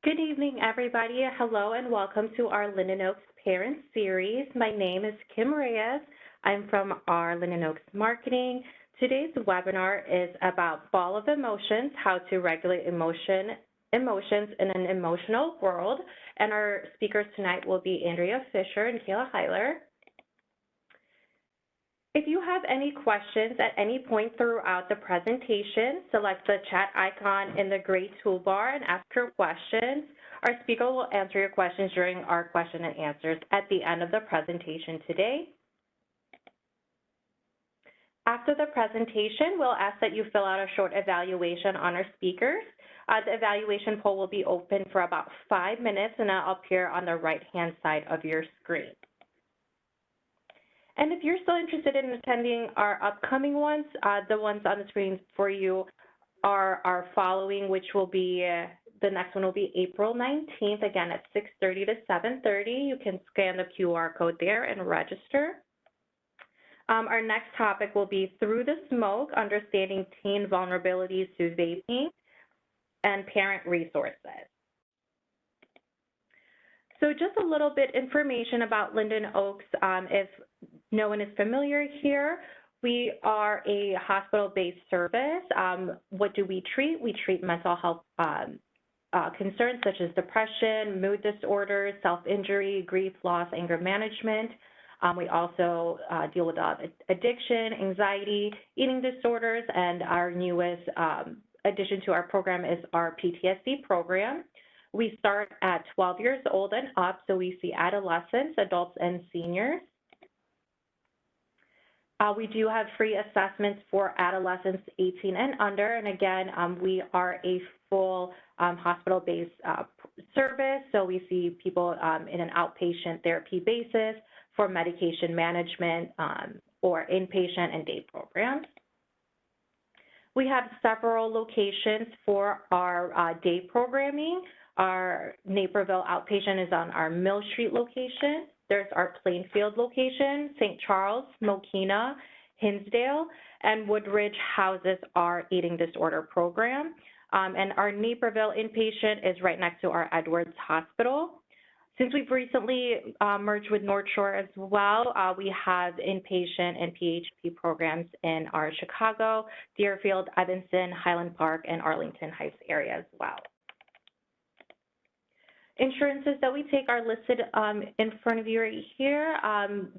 Good evening, everybody. Hello and welcome to our Linden Oaks Parent Series. My name is Kim Reyes. I'm from our Linden Oaks Marketing. Today's webinar is about Ball of Emotions, how to regulate emotions in an emotional world. And our speakers tonight will be Andrea Fisher and Kayla Heiler. If you have any questions at any point throughout the presentation, select the chat icon in the gray toolbar and ask your questions. Our speaker will answer your questions during our question and answers at the end of the presentation today. After the presentation, we'll ask that you fill out a short evaluation on our speakers. The evaluation poll will be open for about 5 minutes and it'll appear on the right-hand side of your screen. And if you're still interested in attending our upcoming ones, the ones on the screen for you are our following, which will be, the next one will be April 19th, again at 6:30 to 7:30. You can scan the QR code there and register. Our next topic will be Through the Smoke, Understanding Teen Vulnerabilities to Vaping and Parent Resources. So just a little bit information about Linden Oaks. If no one is familiar here, we are a hospital-based service. What do we treat? We treat mental health concerns such as depression, mood disorders, self-injury, grief, loss, anger management. We also deal with addiction, anxiety, eating disorders, and our newest addition to our program is our PTSD program. We start at 12 years old and up, so we see adolescents, adults, and seniors. We do have free assessments for adolescents 18 and under, and again, we are a full hospital-based service, so we see people in an outpatient therapy basis for medication management or inpatient and day programs. We have several locations for our day programming. Our Naperville outpatient is on our Mill Street location. There's our Plainfield location, St. Charles, Mokena, Hinsdale, and Woodridge houses our eating disorder program. And our Naperville inpatient is right next to our Edwards Hospital. Since we've recently merged with North Shore as well, we have inpatient and PHP programs in our Chicago, Deerfield, Evanston, Highland Park, and Arlington Heights area as well. Insurances that we take are listed in front of you right here.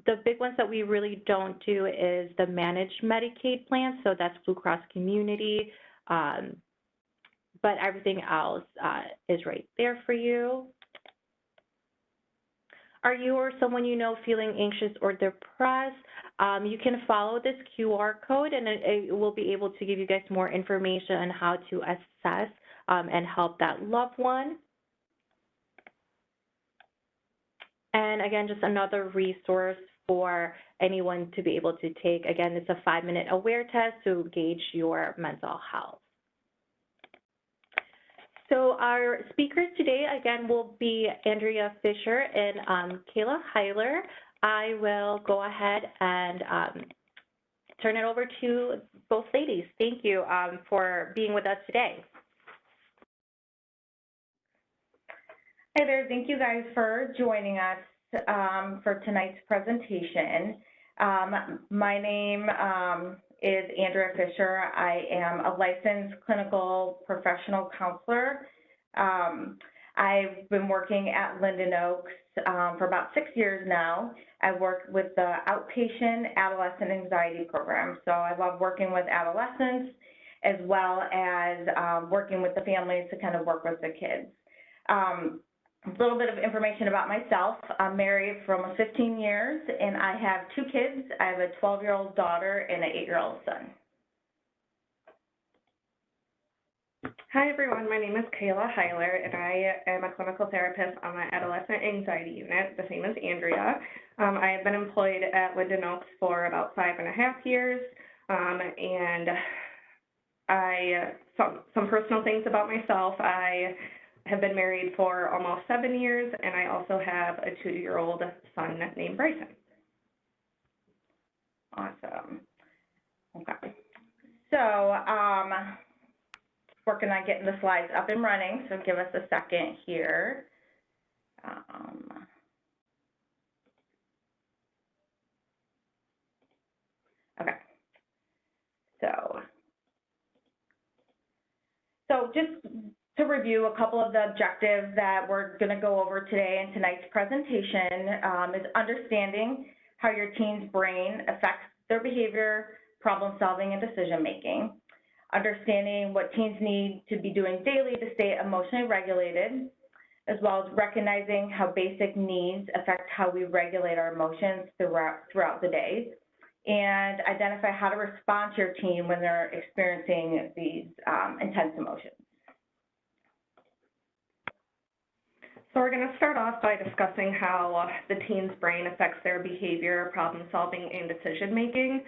The big ones that we really don't do is the managed Medicaid plan, so that's Blue Cross Community, but everything else is right there for you. Are you or someone you know feeling anxious or depressed? You can follow this QR code and it will be able to give you guys more information on how to assess and help that loved one. And again, just another resource for anyone to be able to take. Again, it's a 5-minute aware test to gauge your mental health. So our speakers today, again, will be Andrea Fisher and Kayla Heiler. I will go ahead and turn it over to both ladies. Thank you for being with us today. Hi there, thank you guys for joining us for tonight's presentation. My name is Andrea Fisher. I am a licensed clinical professional counselor. I've been working at Linden Oaks for about 6 years now. I work with the outpatient adolescent anxiety program. So I love working with adolescents as well as working with the families to kind of work with the kids. A little bit of information about myself. I'm married for almost 15 years, and I have 2 kids. I have a 12-year-old daughter and an 8-year-old son. Hi, everyone. My name is Kayla Heiler, and I am a clinical therapist on the Adolescent Anxiety Unit, the same as Andrea. I have been employed at Linden Oaks for about 5.5 years, and some personal things about myself. I have been married for almost 7 years, and I also have a 2-year-old son named Bryson. Awesome. Okay. So working on getting the slides up and running, so give us a second here. Okay. So just to review a couple of the objectives that we're going to go over today in tonight's presentation is understanding how your teen's brain affects their behavior, problem solving, and decision making. Understanding what teens need to be doing daily to stay emotionally regulated, as well as recognizing how basic needs affect how we regulate our emotions throughout the day, and identify how to respond to your teen when they're experiencing these intense emotions. So we're going to start off by discussing how the teen's brain affects their behavior, problem solving, and decision making.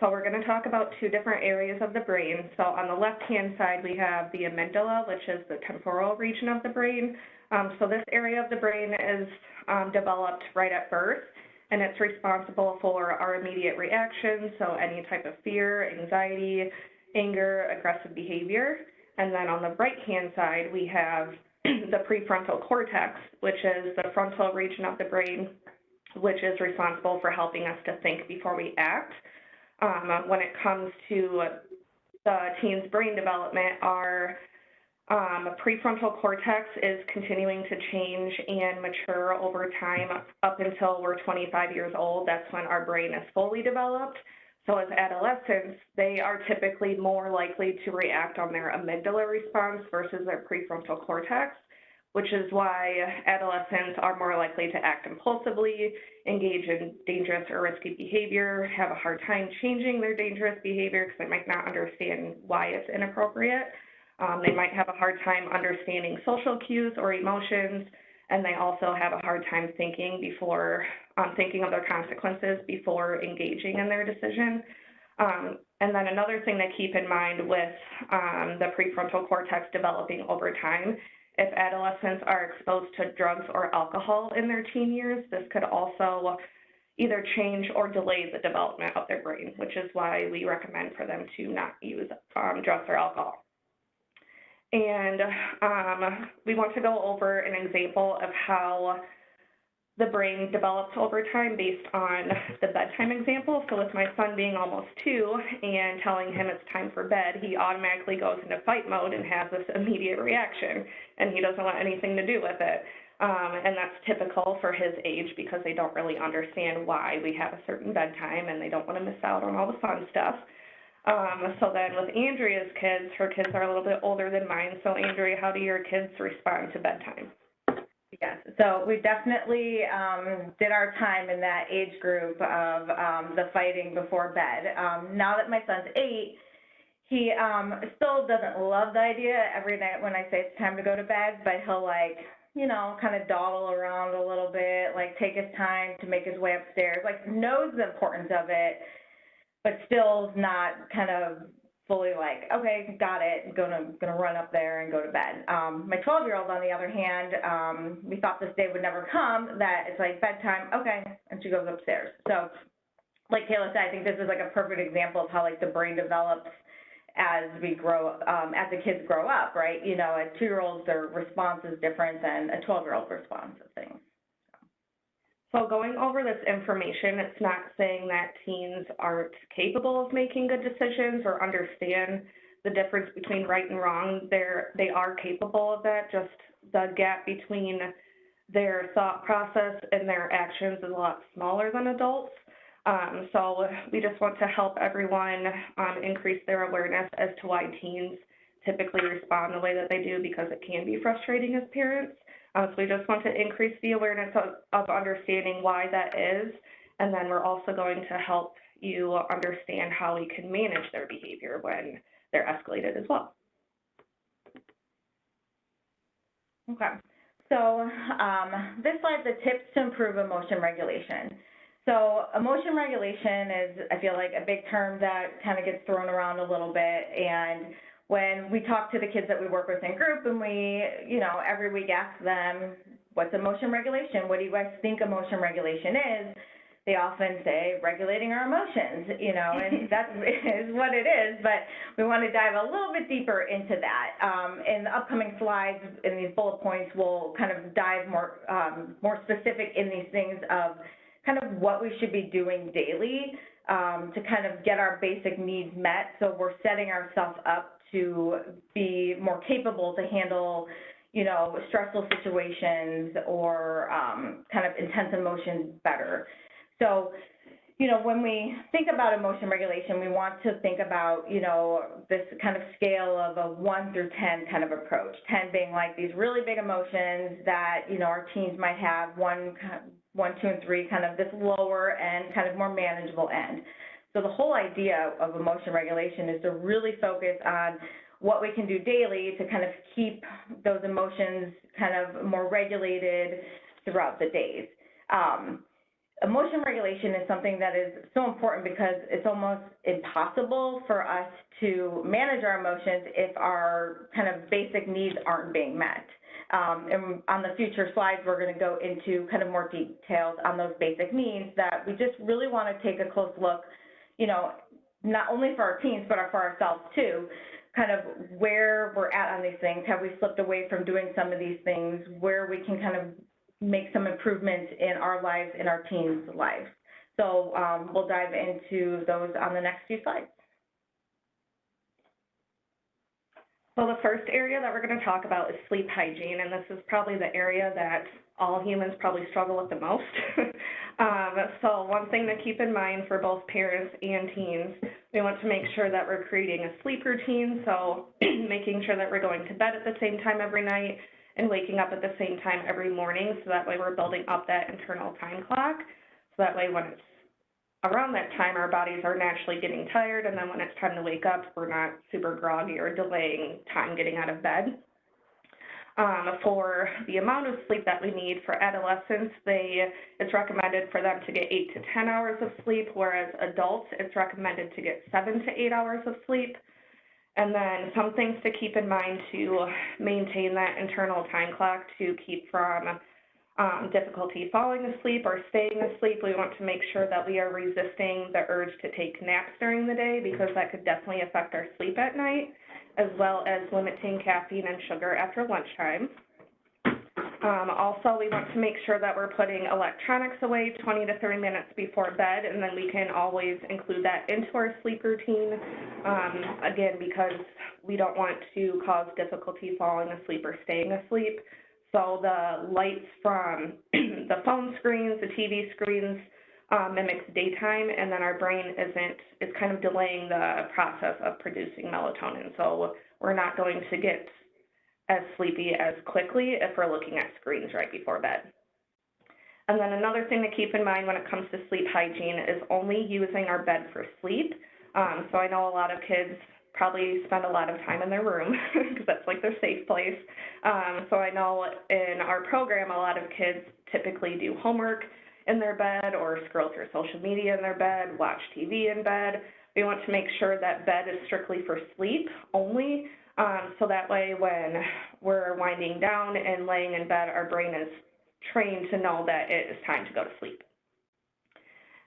So we're going to talk about two different areas of the brain. So on the left-hand side, we have the amygdala, which is the temporal region of the brain. So this area of the brain is developed right at birth, and it's responsible for our immediate reactions, so any type of fear, anxiety, anger, aggressive behavior. And then on the right-hand side, we have the prefrontal cortex, which is the frontal region of the brain, which is responsible for helping us to think before we act. When it comes to the teen's brain development, our prefrontal cortex is continuing to change and mature over time up until we're 25 years old. That's when our brain is fully developed. So as adolescents, they are typically more likely to react on their amygdala response versus their prefrontal cortex, which is why adolescents are more likely to act impulsively, engage in dangerous or risky behavior, have a hard time changing their dangerous behavior because they might not understand why it's inappropriate. They might have a hard time understanding social cues or emotions, and they also have a hard time thinking of their consequences before engaging in their decision. And then another thing to keep in mind with the prefrontal cortex developing over time, if adolescents are exposed to drugs or alcohol in their teen years, this could also either change or delay the development of their brain, which is why we recommend for them to not use drugs or alcohol. And we want to go over an example of how the brain develops over time based on the bedtime example. So with my son being almost 2 and telling him it's time for bed, he automatically goes into fight mode and has this immediate reaction, and he doesn't want anything to do with it. And that's typical for his age because they don't really understand why we have a certain bedtime and they don't want to miss out on all the fun stuff. So then with Andrea's kids, her kids are a little bit older than mine. So Andrea, how do your kids respond to bedtime? Yes, so we definitely did our time in that age group of the fighting before bed. Now that my son's 8, he still doesn't love the idea every night when I say it's time to go to bed, but he'll kind of dawdle around a little bit, take his time to make his way upstairs, knows the importance of it, but still not kind of fully okay, got it, gonna run up there and go to bed. My 12-year-old, on the other hand, we thought this day would never come, that it's bedtime, okay, and she goes upstairs. So like Kayla said, I think this is a perfect example of how the brain develops as we grow, as the kids grow up, right? A 2-year-old's, their response is different than a 12-year-old response to things. So going over this information, it's not saying that teens aren't capable of making good decisions or understand the difference between right and wrong. They are capable of that, just the gap between their thought process and their actions is a lot smaller than adults. So we just want to help everyone increase their awareness as to why teens typically respond the way that they do, because it can be frustrating as parents. So we just want to increase the awareness of understanding why that is, and then we're also going to help you understand how we can manage their behavior when they're escalated as well. Okay, so this slide's the tips to improve emotion regulation. So emotion regulation is, I feel like, a big term that kind of gets thrown around a little bit, and when we talk to the kids that we work with in group and we, every week ask them, what's emotion regulation? What do you guys think emotion regulation is? they often say regulating our emotions, you know, and that is what it is, but we want to dive a little bit deeper into that. In the upcoming slides, in these bullet points, we'll kind of dive more specific in these things of kind of what we should be doing daily to kind of get our basic needs met, so we're setting ourselves up to be more capable to handle, you know, stressful situations or kind of intense emotions better. So, you know, when we think about emotion regulation, we want to think about, you know, this kind of scale of a 1 through 10 kind of approach, 10 being like these really big emotions that, you know, our teens might have, 1, 2, and 3, kind of this lower end, kind of more manageable end. So the whole idea of emotion regulation is to really focus on what we can do daily to kind of keep those emotions kind of more regulated throughout the days. Emotion regulation is something that is so important because it's almost impossible for us to manage our emotions if our kind of basic needs aren't being met. And on the future slides, we're going to go into kind of more details on those basic needs that we just really want to take a close look, you know, not only for our teens, but for ourselves too, kind of where we're at on these things. Have we slipped away from doing some of these things, where we can kind of make some improvements in our lives, in our teens' lives. So we'll dive into those on the next few slides. So the first area that we're going to talk about is sleep hygiene, and this is probably the area that all humans probably struggle with the most. So one thing to keep in mind for both parents and teens, we want to make sure that we're creating a sleep routine, so making sure that we're going to bed at the same time every night and waking up at the same time every morning, so that way we're building up that internal time clock, so that way when it's around that time, our bodies are naturally getting tired, and then when it's time to wake up, we're not super groggy or delaying time getting out of bed. For the amount of sleep that we need for adolescents, it's recommended for them to get 8 to 10 hours of sleep, whereas adults, it's recommended to get 7 to 8 hours of sleep. And then some things to keep in mind to maintain that internal time clock to keep from difficulty falling asleep or staying asleep. We want to make sure that we are resisting the urge to take naps during the day, because that could definitely affect our sleep at night, as well as limiting caffeine and sugar after lunchtime. Also, we want to make sure that we're putting electronics away 20 to 30 minutes before bed, and then we can always include that into our sleep routine, again, because we don't want to cause difficulty falling asleep or staying asleep. So the lights from the phone screens, the TV screens, mimics daytime, and then our brain is kind of delaying the process of producing melatonin. So we're not going to get as sleepy as quickly if we're looking at screens right before bed. And then another thing to keep in mind when it comes to sleep hygiene is only using our bed for sleep. So I know a lot of kids probably spend a lot of time in their room because that's like their safe place. So I know in our program, a lot of kids typically do homework in their bed or scroll through social media in their bed, watch TV in bed. We want to make sure that bed is strictly for sleep only, so that way when we're winding down and laying in bed, our brain is trained to know that it is time to go to sleep.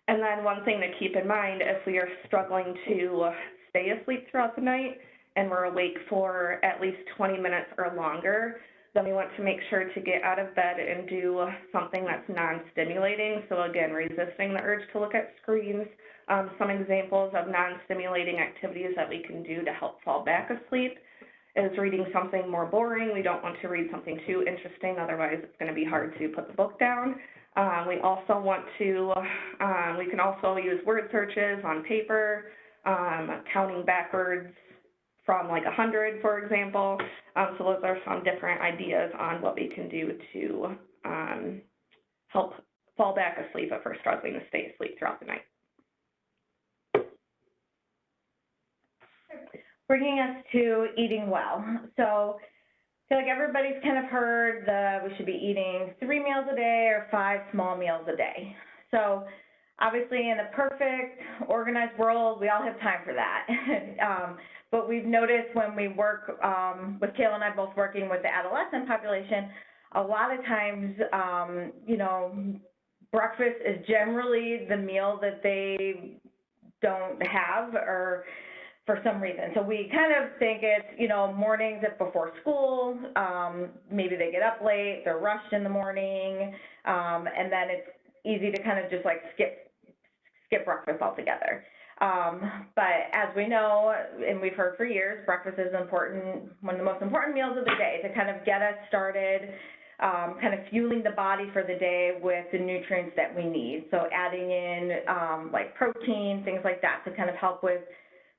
And then one thing to keep in mind, if we are struggling to stay asleep throughout the night and we're awake for at least 20 minutes or longer, then we want to make sure to get out of bed and do something that's non-stimulating. So again, resisting the urge to look at screens. Some examples of non-stimulating activities that we can do to help fall back asleep is reading something more boring. We don't want to read something too interesting, otherwise it's going to be hard to put the book down. We also want to, we can also use word searches on paper, counting backwards from like 100, for example. So those are some different ideas on what we can do to help fall back asleep if we're struggling to stay asleep throughout the night. Bringing us to eating well. So I feel like everybody's kind of heard that we should be eating 3 meals a day or 5 small meals a day. So obviously in a perfect, organized world, we all have time for that. But we've noticed when we work, with Kayla and I both working with the adolescent population, a lot of times, you know, breakfast is generally the meal that they don't have or for some reason. So we kind of think it's, you know, mornings before school, maybe they get up late, they're rushed in the morning, and then it's easy to kind of just like skip breakfast altogether. But as we know, and we've heard for years, breakfast is important, one of the most important meals of the day to kind of get us started, kind of fueling the body for the day with the nutrients that we need. So adding in like protein, things like that to kind of help with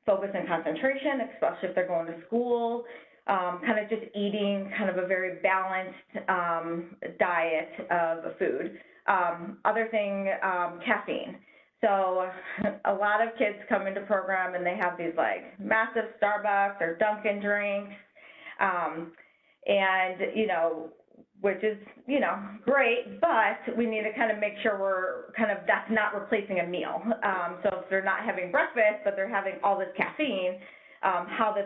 focus and concentration, especially if they're going to school, kind of just eating kind of a very balanced diet of food. Other thing, caffeine. So a lot of kids come into program and they have these like massive Starbucks or Dunkin' drinks, and, you know, which is, you know, great, but we need to kind of make sure we're kind of, that's not replacing a meal. So if they're not having breakfast, but they're having all this caffeine, how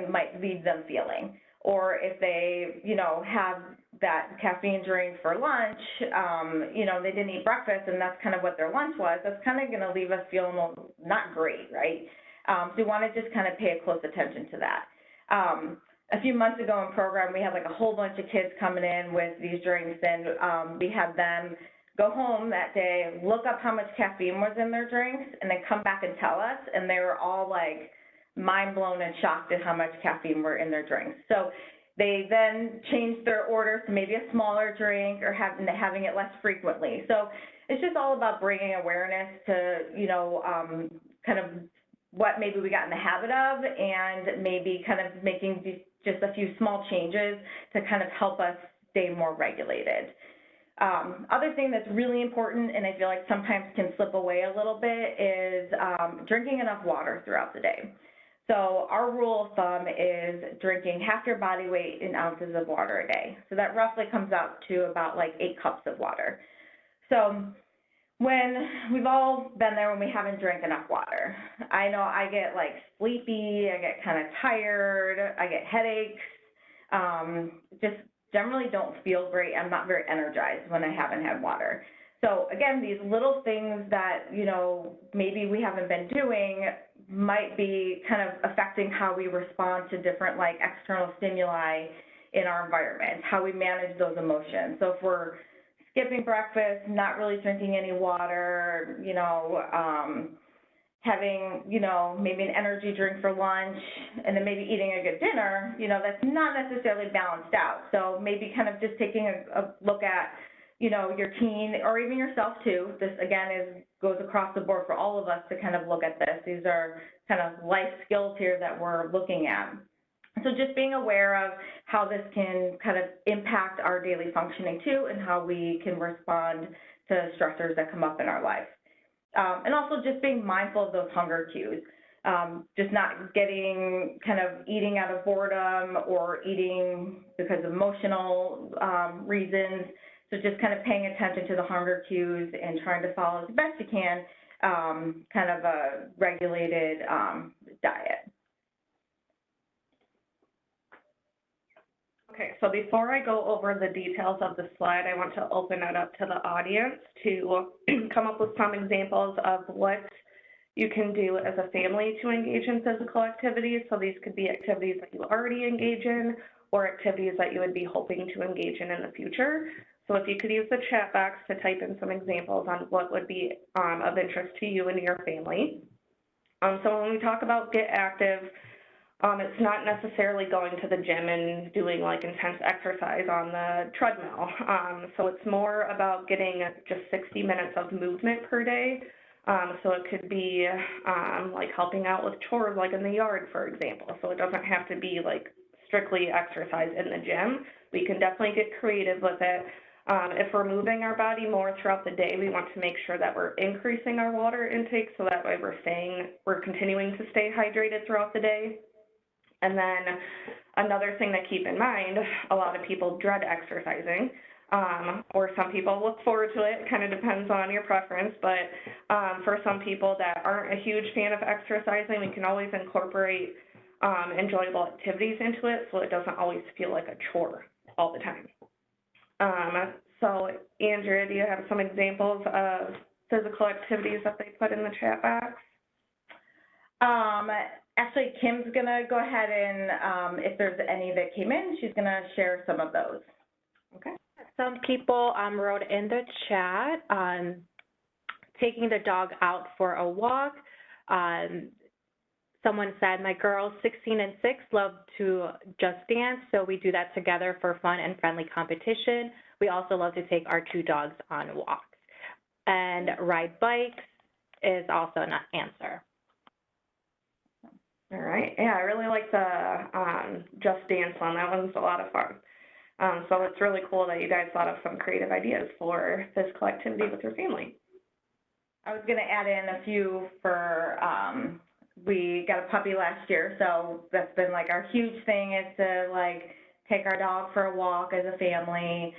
might leave them feeling. Or if they, you know, have that caffeine drink for lunch, you know, they didn't eat breakfast and that's kind of what their lunch was, that's kind of going to leave us feeling not great, right? So we want to just kind of pay a close attention to that. A few months ago in program, we had like a whole bunch of kids coming in with these drinks, and we had them go home that day, look up how much caffeine was in their drinks, and then come back and tell us, and they were all like mind blown and shocked at how much caffeine were in their drinks. So they then changed their order to maybe a smaller drink or having it less frequently. So it's just all about bringing awareness to, you know, kind of what maybe we got in the habit of, and maybe kind of making just a few small changes to kind of help us stay more regulated. Other thing that's really important, and I feel like sometimes can slip away a little bit, is drinking enough water throughout the day. So our rule of thumb is drinking half your body weight in ounces of water a day. So that roughly comes out to about like 8 cups of water. So when we've all been there when we haven't drank enough water, I know I get like sleepy, I get kind of tired, I get headaches, just generally don't feel great. I'm not very energized when I haven't had water. So again, these little things that, you know, maybe we haven't been doing might be kind of affecting how we respond to different like external stimuli in our environment, how we manage those emotions. So if we're skipping breakfast, not really drinking any water, you know, having, you know, maybe an energy drink for lunch, and then maybe eating a good dinner, you know, that's not necessarily balanced out. So maybe kind of just taking a look at, you know, your teen or even yourself too. This again goes across the board for all of us to kind of look at this. These are kind of life skills here that we're looking at. So just being aware of how this can kind of impact our daily functioning too, and how we can respond to stressors that come up in our life. And also just being mindful of those hunger cues, just not getting kind of eating out of boredom or eating because of emotional reasons. So just kind of paying attention to the hunger cues and trying to follow as best you can kind of a regulated diet. Okay, so before I go over the details of the slide, I want to open it up to the audience to come up with some examples of what you can do as a family to engage in physical activities. So these could be activities that you already engage in or activities that you would be hoping to engage in the future. So if you could use the chat box to type in some examples on what would be of interest to you and your family. So when we talk about get active, it's not necessarily going to the gym and doing like intense exercise on the treadmill. So it's more about getting just 60 minutes of movement per day. So it could be like helping out with chores like in the yard, for example. So it doesn't have to be like strictly exercise in the gym. We can definitely get creative with it. If we're moving our body more throughout the day, we want to make sure that we're increasing our water intake so that way we're continuing to stay hydrated throughout the day. And then another thing to keep in mind, a lot of people dread exercising, or some people look forward to it. It kind of depends on your preference, but for some people that aren't a huge fan of exercising, we can always incorporate enjoyable activities into it so it doesn't always feel like a chore all the time. So, Andrea, do you have some examples of physical activities that they put in the chat box? Actually, Kim's gonna go ahead and, if there's any that came in, she's gonna share some of those. Okay. Some people wrote in the chat taking the dog out for a walk. Someone said, my girls 16 and 6 love to just dance, so we do that together for fun and friendly competition. We also love to take our 2 dogs on walks. And ride bikes is also an answer. All right. Yeah, I really like the Just Dance one. That one's a lot of fun. So it's really cool that you guys thought of some creative ideas for physical activity with your family. I was gonna add in a few for, we got a puppy last year, so that's been like our huge thing is to like take our dog for a walk as a family.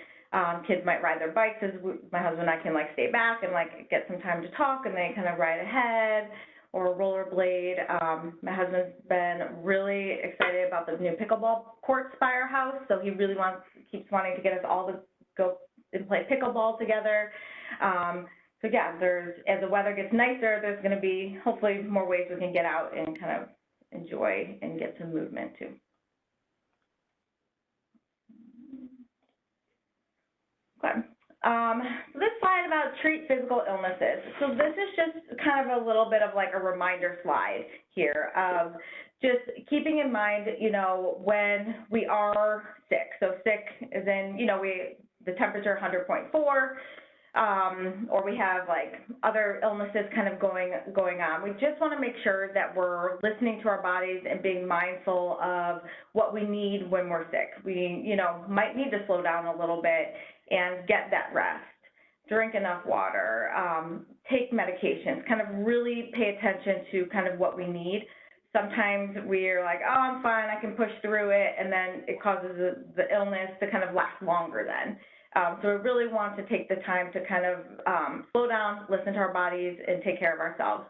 Kids might ride their bikes as my husband and I can like stay back and like get some time to talk and they kind of ride ahead or rollerblade. My husband's been really excited about the new pickleball courts by our house, so he really keeps wanting to get us all to go and play pickleball together. So yeah, as the weather gets nicer, there's gonna be hopefully more ways we can get out and kind of enjoy and get some movement too. Okay. So this slide about treat physical illnesses. So this is just kind of a little bit of like a reminder slide here of just keeping in mind, you know, when we are sick. So sick is in, you know, the temperature 100.4, or we have like other illnesses kind of going on. We just want to make sure that we're listening to our bodies and being mindful of what we need when we're sick. We, you know, might need to slow down a little bit and get that rest, drink enough water, take medications, kind of really pay attention to kind of what we need. Sometimes we're like, oh, I'm fine, I can push through it, and then it causes the illness to kind of last longer then. So we really want to take the time to kind of slow down, listen to our bodies, and take care of ourselves.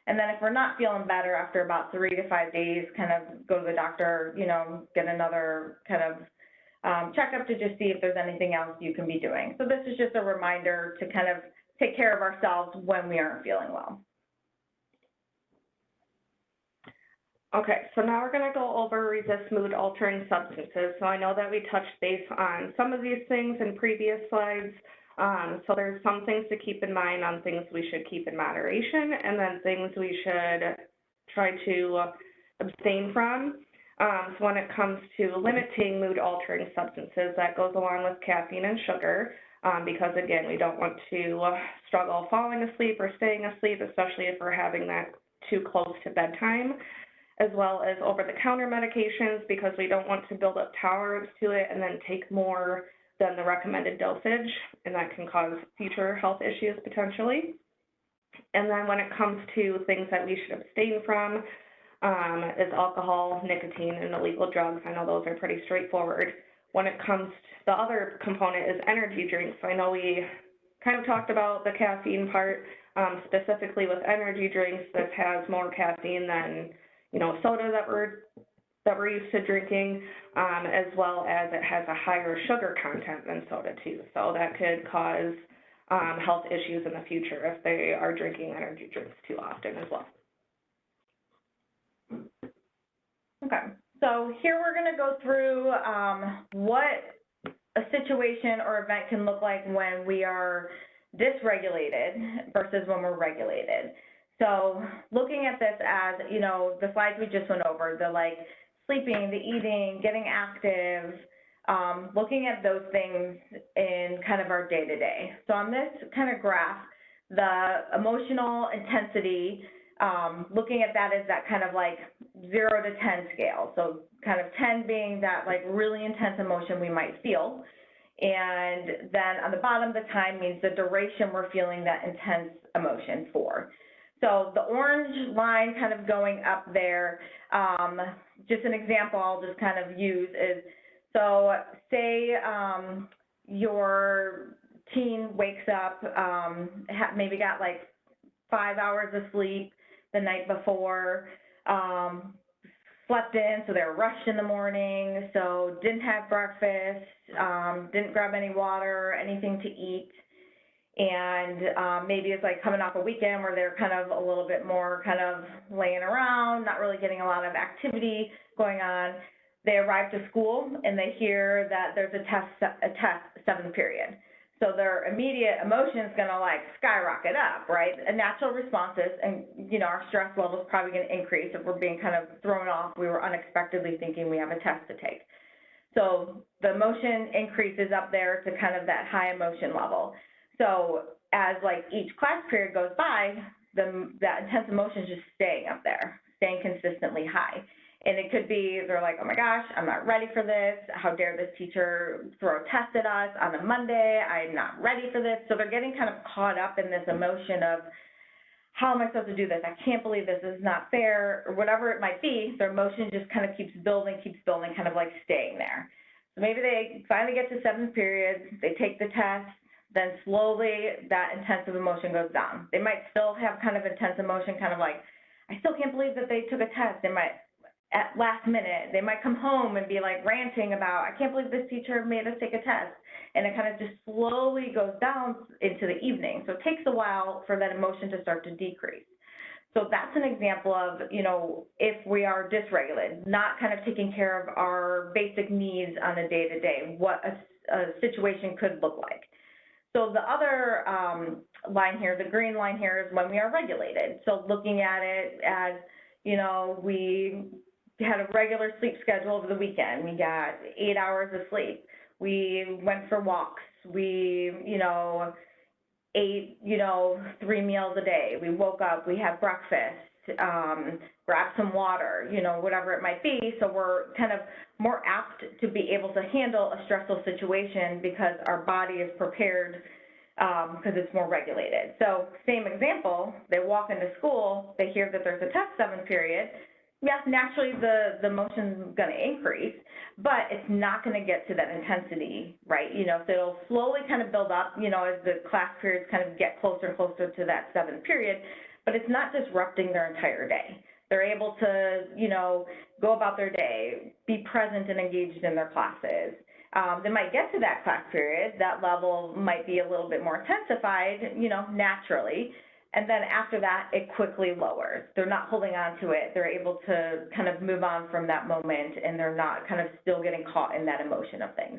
And then if we're not feeling better after about 3 to 5 days, kind of go to the doctor, you know, get another kind of checkup to just see if there's anything else you can be doing. So this is just a reminder to kind of take care of ourselves when we aren't feeling well. Okay, so now we're going to go over resist mood-altering substances. So I know that we touched base on some of these things in previous slides. So there's some things to keep in mind on things we should keep in moderation, and then things we should try to abstain from. So when it comes to limiting mood-altering substances, that goes along with caffeine and sugar, because again, we don't want to struggle falling asleep or staying asleep, especially if we're having that too close to bedtime, as well as over-the-counter medications, because we don't want to build up tolerance to it and then take more than the recommended dosage, and that can cause future health issues potentially. And then when it comes to things that we should abstain from, is alcohol, nicotine, and illegal drugs. I know those are pretty straightforward. When it comes to the other component is energy drinks. I know we kind of talked about the caffeine part, specifically with energy drinks. This has more caffeine than, you know, soda that we're used to drinking, as well as it has a higher sugar content than soda too. So that could cause health issues in the future if they are drinking energy drinks too often as well. Okay, so here we're going to go through what a situation or event can look like when we are dysregulated versus when we're regulated. So looking at this as, you know, the slides we just went over, the like sleeping, the eating, getting active, looking at those things in kind of our day-to-day. So on this kind of graph, the emotional intensity, looking at that as that kind of like 0 to 10 scale. So kind of 10 being that like really intense emotion we might feel. And then on the bottom, the time means the duration we're feeling that intense emotion for. So the orange line kind of going up there, just an example I'll just kind of use is, so say your teen wakes up, maybe got like 5 hours of sleep the night before, slept in, so they were rushed in the morning, so didn't have breakfast, didn't grab any water, anything to eat. And maybe it's like coming off a weekend where they're kind of a little bit more kind of laying around, not really getting a lot of activity going on. They arrive to school and they hear that there's a test 7th period. So their immediate emotion is gonna like skyrocket up, right? A natural responses, and you know, our stress level is probably gonna increase if we're being kind of thrown off. We were unexpectedly thinking we have a test to take. So the emotion increases up there to kind of that high emotion level. So as like each class period goes by, that intense emotion is just staying up there, staying consistently high. And it could be, they're like, oh my gosh, I'm not ready for this. How dare this teacher throw a test at us on a Monday? I'm not ready for this. So they're getting kind of caught up in this emotion of, how am I supposed to do this? I can't believe this is not fair, or whatever it might be. Their emotion just kind of keeps building, kind of like staying there. So maybe they finally get to 7th period, they take the test, then slowly that intensive emotion goes down. They might still have kind of intense emotion, kind of like, I still can't believe that they took a test. They might, at last minute, they might come home and be like ranting about, I can't believe this teacher made us take a test. And it kind of just slowly goes down into the evening. So it takes a while for that emotion to start to decrease. So that's an example of, you know, if we are dysregulated, not kind of taking care of our basic needs on a day-to-day, what a situation could look like. So the other line here, the green line here, is when we are regulated. So looking at it as, you know, we had a regular sleep schedule over the weekend. We got 8 hours of sleep. We went for walks. We, you know, ate, you know, 3 meals a day. We woke up, we had breakfast, grabbed some water, you know, whatever it might be. So we're kind of more apt to be able to handle a stressful situation because our body is prepared because it's more regulated. So same example, they walk into school, they hear that there's a test 7th period. Yes, naturally the emotion's going to increase, but it's not going to get to that intensity, right? You know, so it'll slowly kind of build up, you know, as the class periods kind of get closer and closer to that 7th period, but it's not disrupting their entire day. They're able to, you know, go about their day, be present and engaged in their classes. They might get to that class period, that level might be a little bit more intensified, you know, naturally. And then after that, it quickly lowers. They're not holding on to it. They're able to kind of move on from that moment, and they're not kind of still getting caught in that emotion of things.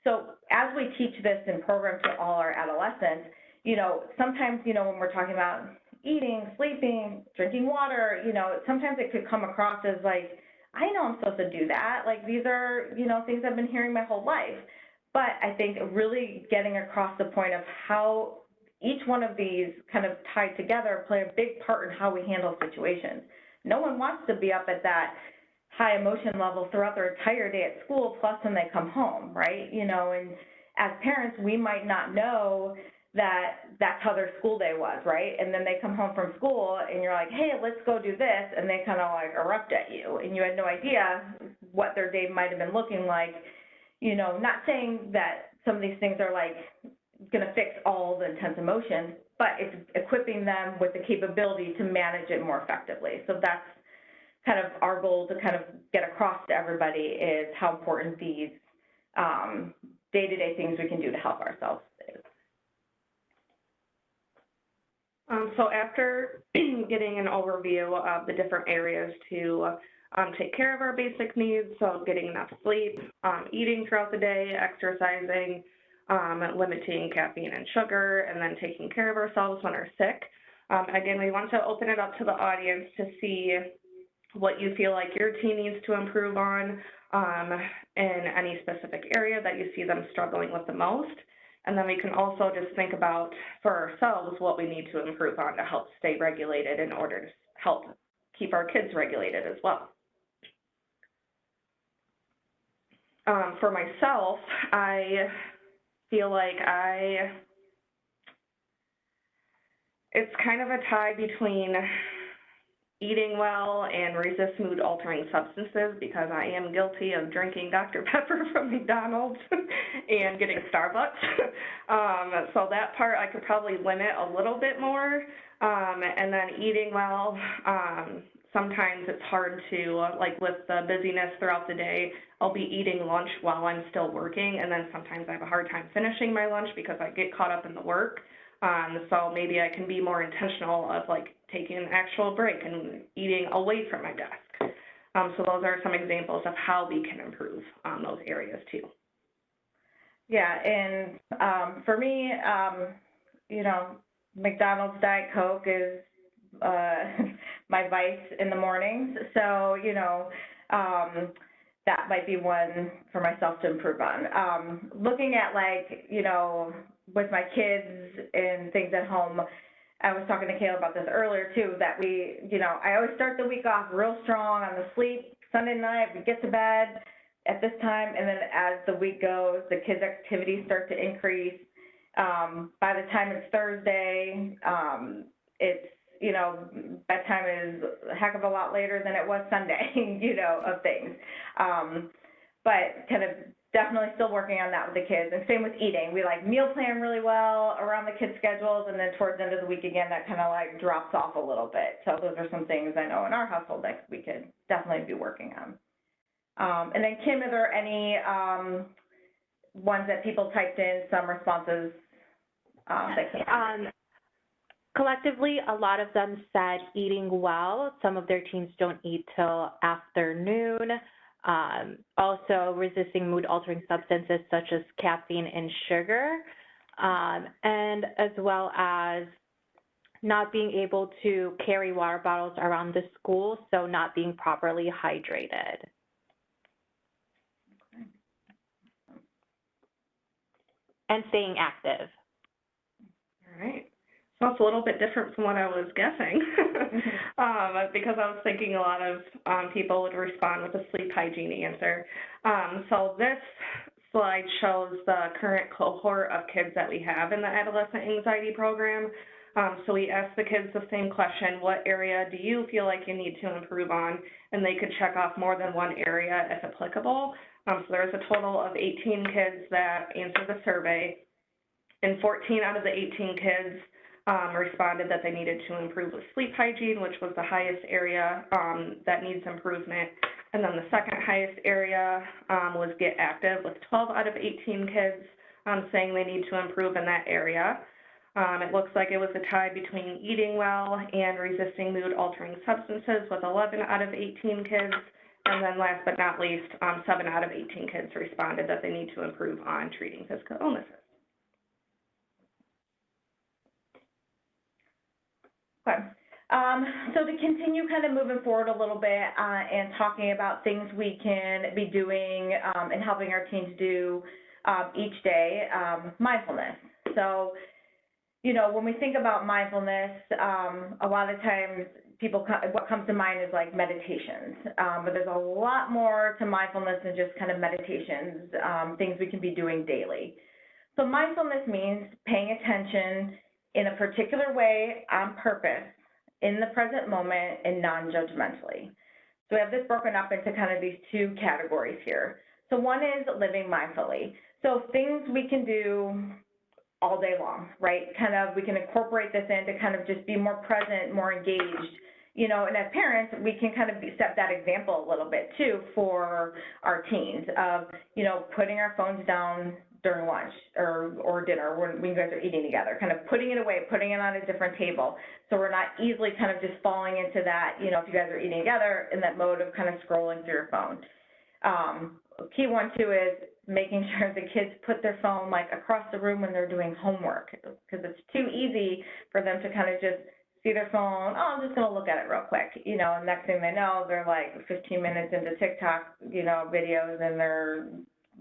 So as we teach this in program to all our adolescents, you know, sometimes, you know, when we're talking about eating, sleeping, drinking water, you know, sometimes it could come across as like, I know I'm supposed to do that. Like, these are, you know, things I've been hearing my whole life. But I think really getting across the point of how each one of these kind of tied together play a big part in how we handle situations. No one wants to be up at that high emotion level throughout their entire day at school, plus when they come home, right? You know, and as parents, we might not know that that's how their school day was, right? And then they come home from school and you're like, hey, let's go do this, and they kind of like erupt at you, and you had no idea what their day might have been looking like. You know, not saying that some of these things are like going to fix all the intense emotions, but it's equipping them with the capability to manage it more effectively. So that's kind of our goal to kind of get across to everybody, is how important these day-to-day things we can do to help ourselves is. So after getting an overview of the different areas to take care of our basic needs, so getting enough sleep, eating throughout the day, exercising, limiting caffeine and sugar, and then taking care of ourselves when we're sick. Again, we want to open it up to the audience to see what you feel like your teen needs to improve on in any specific area that you see them struggling with the most. And then we can also just think about, for ourselves, what we need to improve on to help stay regulated in order to help keep our kids regulated as well. For myself, I feel like it's kind of a tie between eating well and resist mood-altering substances, because I am guilty of drinking Dr. Pepper from McDonald's and getting Starbucks. So that part I could probably limit a little bit more. And then eating well, sometimes it's hard to, like with the busyness throughout the day, I'll be eating lunch while I'm still working, and then sometimes I have a hard time finishing my lunch because I get caught up in the work. So maybe I can be more intentional of like taking an actual break and eating away from my desk. So those are some examples of how we can improve those areas too. Yeah, and for me, you know, McDonald's Diet Coke is my vice in the mornings. So, you know, that might be one for myself to improve on. Looking at like, you know, with my kids and things at home, I was talking to Kayla about this earlier too, that we, you know, I always start the week off real strong on the sleep. Sunday night, we get to bed at this time, and then as the week goes, the kids' activities start to increase. By the time it's Thursday, it's, you know, bedtime is a heck of a lot later than it was Sunday, you know, of things. But kind of definitely still working on that with the kids. And same with eating. We like meal plan really well around the kids' schedules, and then towards the end of the week again, that kind of like drops off a little bit. So those are some things I know in our household that we could definitely be working on. And then Kim, are there any ones that people typed in, some responses? Collectively, a lot of them said eating well. Some of their teens don't eat till afternoon. Also resisting mood-altering substances such as caffeine and sugar, and as well as not being able to carry water bottles around the school, so not being properly hydrated. Okay. And staying active. All right. So it's a little bit different from what I was guessing, because I was thinking a lot of people would respond with a sleep hygiene answer. So this slide shows the current cohort of kids that we have in the adolescent anxiety program. So we asked the kids the same question: what area do you feel like you need to improve on? And they could check off more than one area if applicable. So there's a total of 18 kids that answered the survey, and 14 out of the 18 kids responded that they needed to improve with sleep hygiene, which was the highest area that needs improvement. And then the second highest area was get active, with 12 out of 18 kids saying they need to improve in that area. It looks like it was a tie between eating well and resisting mood-altering substances, with 11 out of 18 kids. And then last but not least, 7 out of 18 kids responded that they need to improve on treating physical illnesses. Okay. So to continue kind of moving forward a little bit and talking about things we can be doing and helping our teens do each day, mindfulness. So, you know, when we think about mindfulness, a lot of times what comes to mind is like meditations, but there's a lot more to mindfulness than just kind of meditations, things we can be doing daily. So mindfulness means paying attention in a particular way on purpose, in the present moment, and non-judgmentally. So we have this broken up into kind of these two categories here. So one is living mindfully. So things we can do all day long, right? Kind of, we can incorporate this in to kind of just be more present, more engaged, you know, and as parents, we can kind of set that example a little bit too for our teens of, you know, putting our phones down during lunch or dinner when you guys are eating together, kind of putting it away, putting it on a different table, so we're not easily kind of just falling into that, you know, if you guys are eating together, in that mode of kind of scrolling through your phone. Key one too is making sure the kids put their phone like across the room when they're doing homework, because it's too easy for them to kind of just see their phone, oh, I'm just going to look at it real quick, you know, and next thing they know, they're like 15 minutes into TikTok, you know, videos, and they're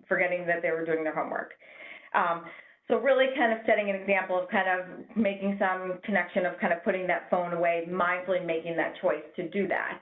forgetting that they were doing their homework. So really kind of setting an example of kind of making some connection of kind of putting that phone away, mindfully making that choice to do that,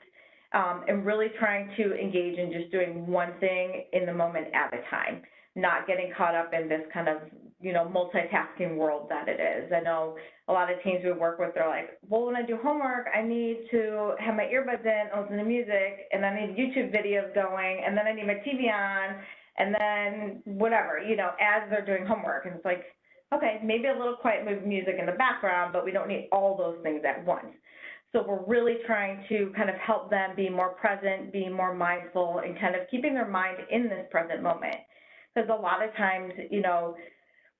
and really trying to engage in just doing one thing in the moment at a time, not getting caught up in this kind of, you know, multitasking world that it is. I know a lot of teens we work with, they're like, well, when I do homework, I need to have my earbuds in, listen to music, and then I need YouTube videos going, and then I need my TV on, and then whatever, you know, as they're doing homework. And it's like, okay, maybe a little quiet music in the background, but we don't need all those things at once. So we're really trying to kind of help them be more present, be more mindful, and kind of keeping their mind in this present moment. Because a lot of times, you know,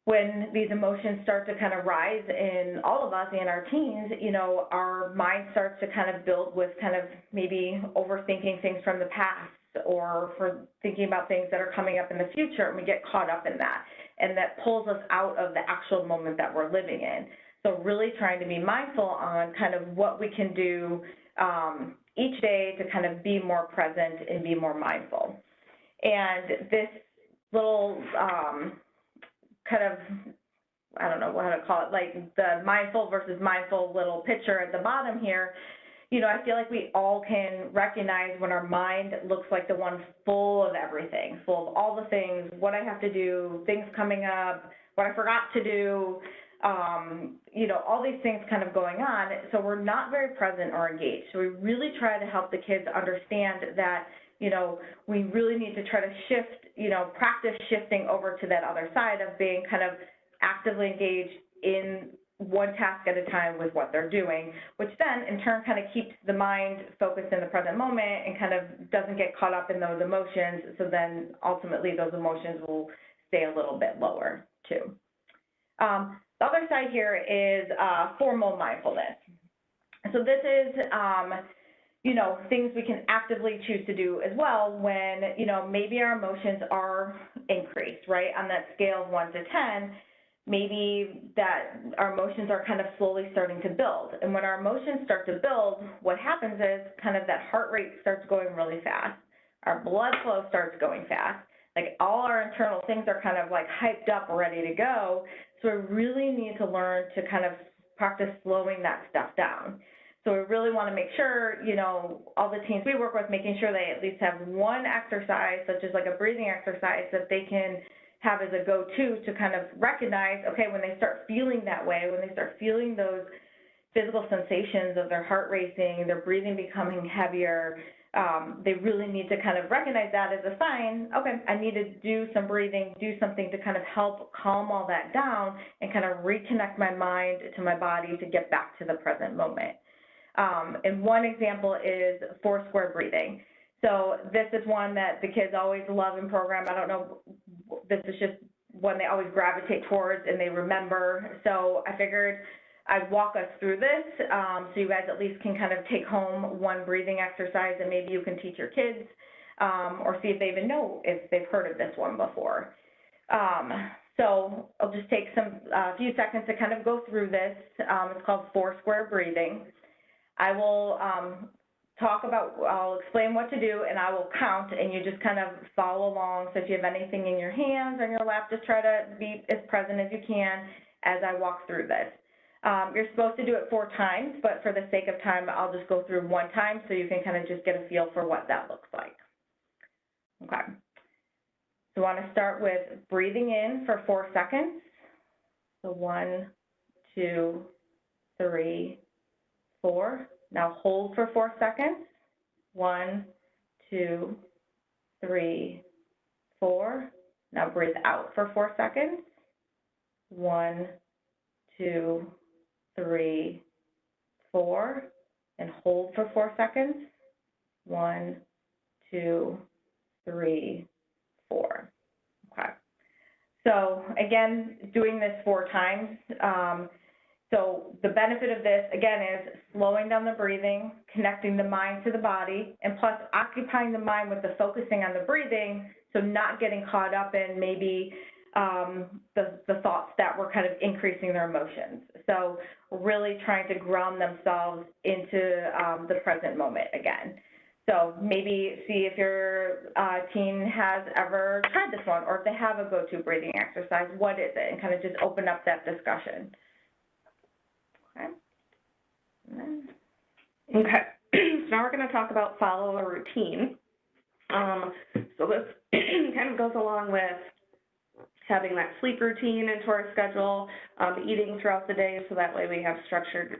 when these emotions start to kind of rise in all of us and our teens, you know, our mind starts to kind of build with kind of maybe overthinking things from the past or for thinking about things that are coming up in the future, and we get caught up in that. And that pulls us out of the actual moment that we're living in. So really trying to be mindful on kind of what we can do each day to kind of be more present and be more mindful. And this little kind of, I don't know how to call it, like the mindful versus mindful little picture at the bottom here, you know, I feel like we all can recognize when our mind looks like the one full of everything, full of all the things, what I have to do, things coming up, what I forgot to do, you know, all these things kind of going on. So we're not very present or engaged. So we really try to help the kids understand that, you know, we really need to try to shift, you know, practice shifting over to that other side of being kind of actively engaged in one task at a time with what they're doing, which then in turn kind of keeps the mind focused in the present moment and kind of doesn't get caught up in those emotions. So then ultimately those emotions will stay a little bit lower too. The other side here is formal mindfulness. So this is, you know, things we can actively choose to do as well when, you know, maybe our emotions are increased, right? On that scale of 1 to 10, maybe that our emotions are kind of slowly starting to build. And when our emotions start to build, what happens is kind of that heart rate starts going really fast. Our blood flow starts going fast. Like all our internal things are kind of like hyped up, ready to go. So we really need to learn to kind of practice slowing that stuff down. So we really want to make sure, you know, all the teens we work with, making sure they at least have one exercise, such as like a breathing exercise, that they can have as a go-to to kind of recognize, okay, when they start feeling that way, when they start feeling those physical sensations of their heart racing, their breathing becoming heavier, they really need to kind of recognize that as a sign, okay, I need to do some breathing, do something to kind of help calm all that down and kind of reconnect my mind to my body to get back to the present moment. And one example is 4 square breathing. So this is one that the kids always love in program. I don't know, this is just one they always gravitate towards and they remember. So I figured I'd walk us through this so you guys at least can kind of take home one breathing exercise and maybe you can teach your kids or see if they even know if they've heard of this one before. So I'll just take a few seconds to kind of go through this. It's called 4 square breathing. I will I'll explain what to do and I will count and you just kind of follow along. So if you have anything in your hands or in your lap, just try to be as present as you can as I walk through this. You're supposed to do it 4 times, but for the sake of time, I'll just go through 1 time so you can kind of just get a feel for what that looks like. Okay. So I want to start with breathing in for 4 seconds. So 1, 2, 3, 4. Now hold for 4 seconds. 1, 2, 3, 4. Now breathe out for 4 seconds. 1, 2, 3, 4. And hold for 4 seconds. 1, 2, 3, 4. Okay. So again, doing this 4 times. So the benefit of this, again, is slowing down the breathing, connecting the mind to the body, and plus occupying the mind with the focusing on the breathing, so not getting caught up in maybe the thoughts that were kind of increasing their emotions. So really trying to ground themselves into the present moment again. So maybe see if your teen has ever tried this one, or if they have a go-to breathing exercise, what is it? And kind of just open up that discussion. Okay, so now we're going to talk about follow a routine. So this kind of goes along with having that sleep routine into our schedule, eating throughout the day, so that way we have structured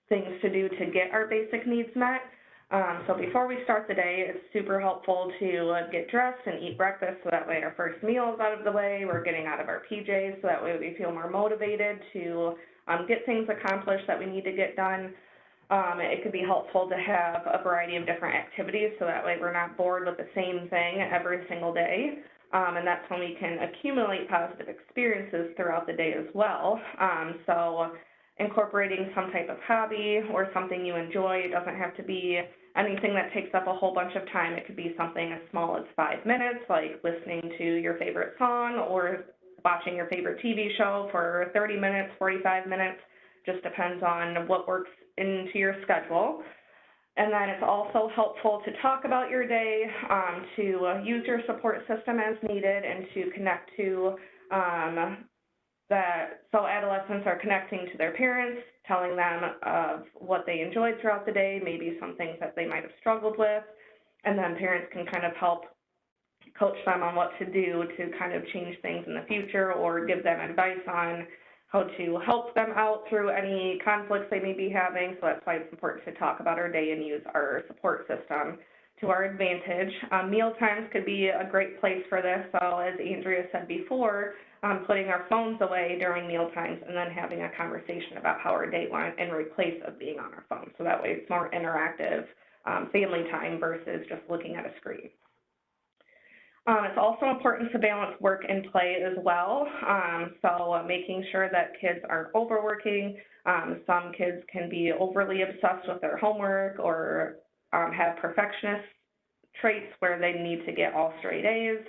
things to do to get our basic needs met. So before we start the day, it's super helpful to get dressed and eat breakfast, so that way our first meal is out of the way, we're getting out of our PJs, so that way we feel more motivated to get things accomplished that we need to get done. It could be helpful to have a variety of different activities so that way we're not bored with the same thing every single day. And that's when we can accumulate positive experiences throughout the day as well. So incorporating some type of hobby or something you enjoy, it doesn't have to be anything that takes up a whole bunch of time. It could be something as small as 5 minutes, like listening to your favorite song or watching your favorite TV show for 30 minutes, 45 minutes, just depends on what works into your schedule. And then it's also helpful to talk about your day, to use your support system as needed, and to connect to so adolescents are connecting to their parents, telling them of what they enjoyed throughout the day, maybe some things that they might have struggled with, and then parents can kind of help coach them on what to do to kind of change things in the future, or give them advice on how to help them out through any conflicts they may be having. So that's why it's important to talk about our day and use our support system to our advantage. Meal times could be a great place for this. So as Andrea said before, putting our phones away during meal times and then having a conversation about how our day went in replace of being on our phone. So that way it's more interactive family time versus just looking at a screen. It's also important to balance work and play as well. So making sure that kids aren't overworking. Some kids can be overly obsessed with their homework or have perfectionist traits where they need to get all straight A's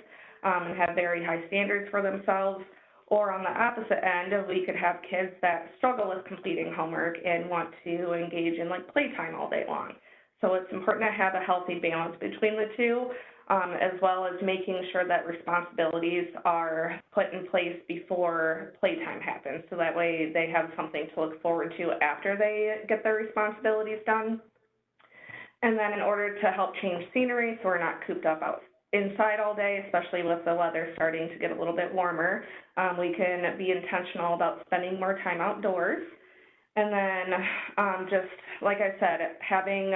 and have very high standards for themselves. Or on the opposite end, we could have kids that struggle with completing homework and want to engage in like playtime all day long. So it's important to have a healthy balance between the two, as well as making sure that responsibilities are put in place before playtime happens, so that way they have something to look forward to after they get their responsibilities done. And then in order to help change scenery so we're not cooped up inside all day, especially with the weather starting to get a little bit warmer, we can be intentional about spending more time outdoors. And then just like I said, having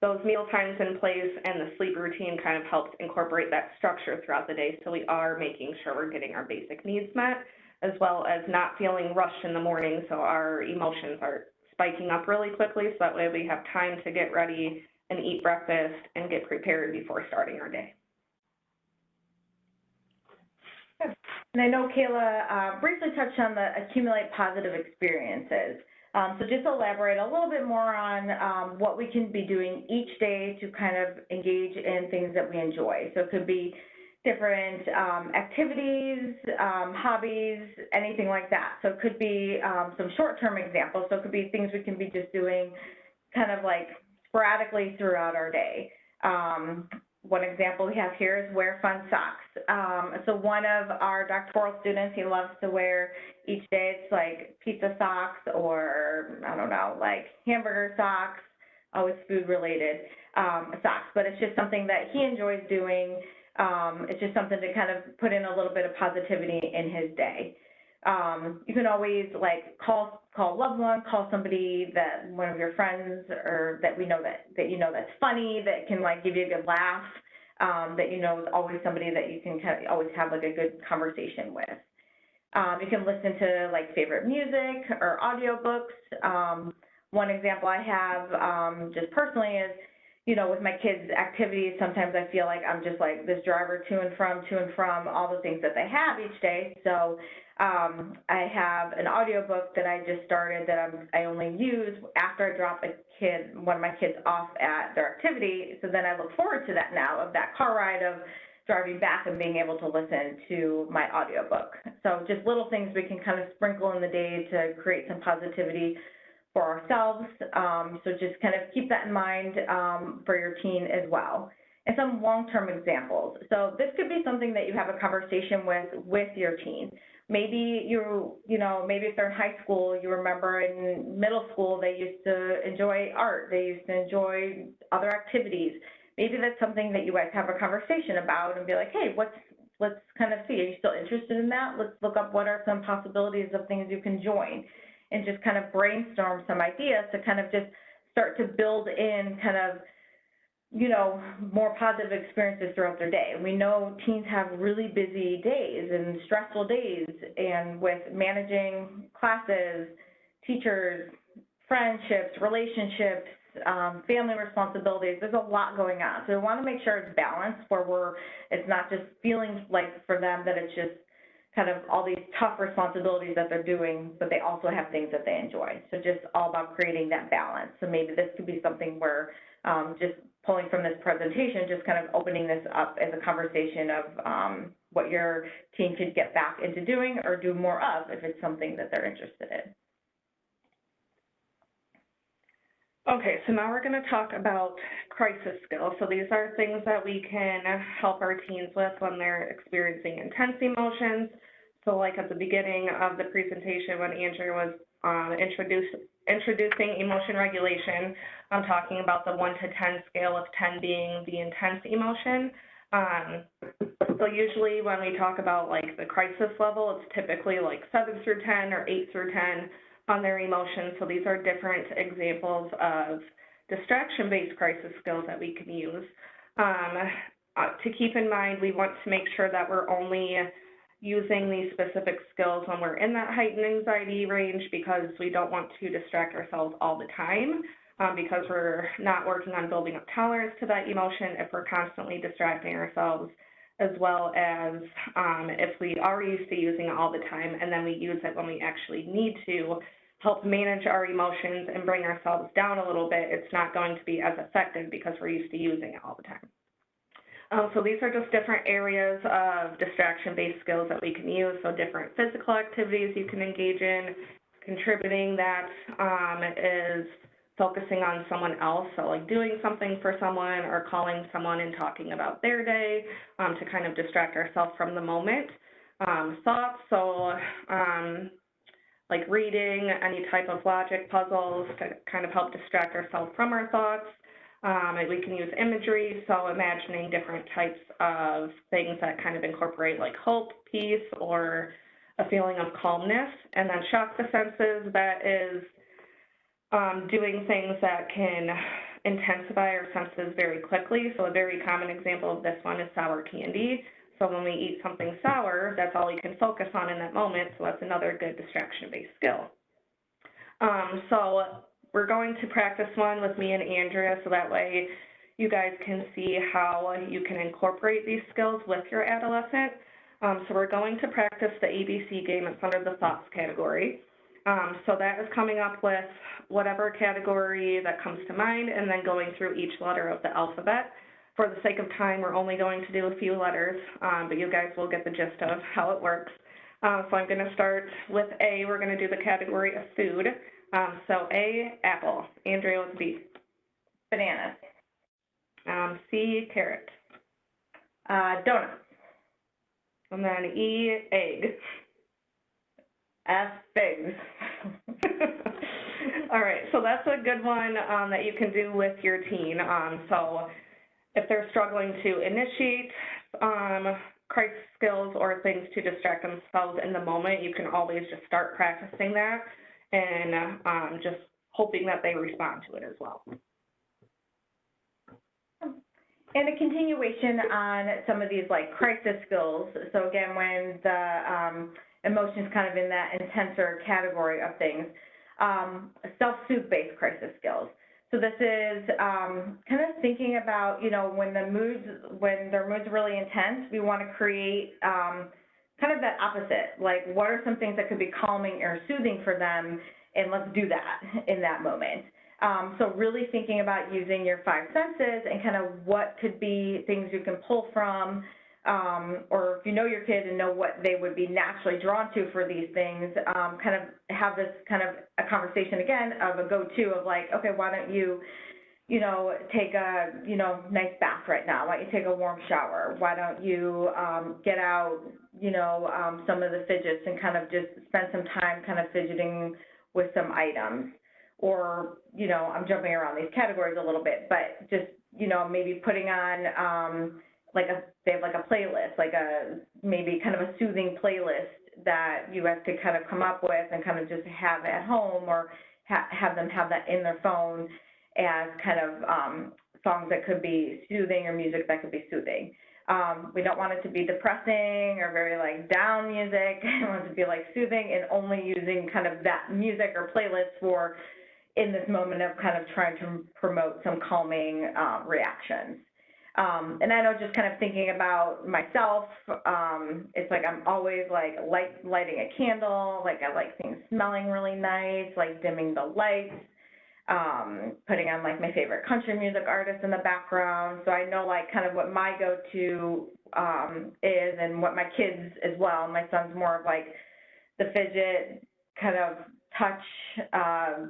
those meal times in place and the sleep routine kind of helps incorporate that structure throughout the day, so we are making sure we're getting our basic needs met, as well as not feeling rushed in the morning so our emotions are spiking up really quickly, so that way we have time to get ready and eat breakfast and get prepared before starting our day. And I know Kayla briefly touched on the accumulate positive experiences. So just elaborate a little bit more on what we can be doing each day to kind of engage in things that we enjoy. So it could be different activities, hobbies, anything like that. So it could be some short-term examples. So it could be things we can be just doing kind of like sporadically throughout our day. One example we have here is wear fun socks. So one of our doctoral students, he loves to wear each day, it's like pizza socks or, I don't know, like hamburger socks, always food-related socks. But it's just something that he enjoys doing. It's just something to kind of put in a little bit of positivity in his day. You can always like call a loved one, call somebody that one of your friends or that we know that you know that's funny, that can like give you a good laugh, that you know is always somebody that you can kind of always have like a good conversation with. You can listen to like favorite music or audiobooks. One example I have just personally is, you know, with my kids' activities, sometimes I feel like I'm just like this driver to and from all the things that they have each day. So I have an audiobook that I just started that I only use after I drop one of my kids off at their activity. So then I look forward to that now, of that car ride of driving back and being able to listen to my audiobook. So just little things we can kind of sprinkle in the day to create some positivity for ourselves. So just kind of keep that in mind for your teen as well. And some long-term examples. So this could be something that you have a conversation with your teen. Maybe maybe if they're in high school, you remember in middle school they used to enjoy art, they used to enjoy other activities. Maybe that's something that you guys have a conversation about and be like, hey, let's kind of see, are you still interested in that? Let's look up what are some possibilities of things you can join, and just kind of brainstorm some ideas to kind of just start to build in kind of, you know, more positive experiences throughout their day. And we know teens have really busy days and stressful days, and with managing classes, teachers, friendships, relationships, family responsibilities. There's a lot going on. So we want to make sure it's balanced where it's not just feeling like for them that it's just kind of all these tough responsibilities that they're doing, but they also have things that they enjoy. So just all about creating that balance. So maybe this could be something where just pulling from this presentation, just kind of opening this up as a conversation of what your team could get back into doing or do more of if it's something that they're interested in. Okay, so now we're going to talk about crisis skills. So these are things that we can help our teens with when they're experiencing intense emotions. So like at the beginning of the presentation when Andrea was introducing emotion regulation, I'm talking about the 1 to 10 scale, with 10 being the intense emotion. So usually when we talk about like the crisis level, it's typically like 7 through 10 or 8 through 10 on their emotions. So these are different examples of distraction-based crisis skills that we can use. To keep in mind, we want to make sure that we're only using these specific skills when we're in that heightened anxiety range, because we don't want to distract ourselves all the time, because we're not working on building up tolerance to that emotion if we're constantly distracting ourselves, as well as if we are used to using it all the time and then we use it when we actually need to help manage our emotions and bring ourselves down a little bit, it's not going to be as effective because we're used to using it all the time. So these are just different areas of distraction-based skills that we can use, so different physical activities you can engage in. Contributing that is focusing on someone else, so like doing something for someone or calling someone and talking about their day to kind of distract ourselves from the moment. Thoughts, so like reading, any type of logic puzzles to kind of help distract ourselves from our thoughts. We can use imagery, so imagining different types of things that kind of incorporate like hope, peace, or a feeling of calmness. And then shock the senses, that is doing things that can intensify our senses very quickly. So a very common example of this one is sour candy. So when we eat something sour, that's all we can focus on in that moment, so that's another good distraction-based skill. So we're going to practice one with me and Andrea, so that way you guys can see how you can incorporate these skills with your adolescent. So we're going to practice the ABC game. It's under the thoughts category. So that is coming up with whatever category that comes to mind and then going through each letter of the alphabet. For the sake of time, we're only going to do a few letters, but you guys will get the gist of how it works. So I'm going to start with A. We're going to do the category of food. So A, apple. Andrea, what's B? Bananas. C, carrot. Donuts. And then E, egg. F, figs. All right, so that's a good one that you can do with your teen. So if they're struggling to initiate crisis skills or things to distract themselves in the moment, you can always just start practicing that and just hoping that they respond to it as well. And a continuation on some of these like crisis skills. So again, when the emotions kind of in that intenser category of things, self-soothe-based crisis skills. So this is kind of thinking about, you know, when their mood's really intense, we want to create kind of that opposite. Like, what are some things that could be calming or soothing for them, and let's do that in that moment. So really thinking about using your 5 senses and kind of what could be things you can pull from, or if you know your kid and know what they would be naturally drawn to for these things, kind of have this kind of a conversation again of a go-to of like, okay, why don't you, you know, take a, you know, nice bath right now? Why don't you take a warm shower? Why don't you get out, you know, some of the fidgets and kind of just spend some time kind of fidgeting with some items? Or, you know, I'm jumping around these categories a little bit, but just, you know, maybe putting on they have like a playlist, like a maybe kind of a soothing playlist that you guys could kind of come up with and kind of just have at home, or have them have that in their phone as kind of songs that could be soothing or music that could be soothing. We don't want it to be depressing or very like down music. We want it to be like soothing and only using kind of that music or playlist for, in this moment of kind of trying to promote some calming reactions. And I know just kind of thinking about myself, it's like I'm always like lighting a candle, like I like things smelling really nice, like dimming the lights, putting on like my favorite country music artist in the background. So I know like kind of what my go-to is, and what my kids as well. My son's more of like the fidget kind of touch,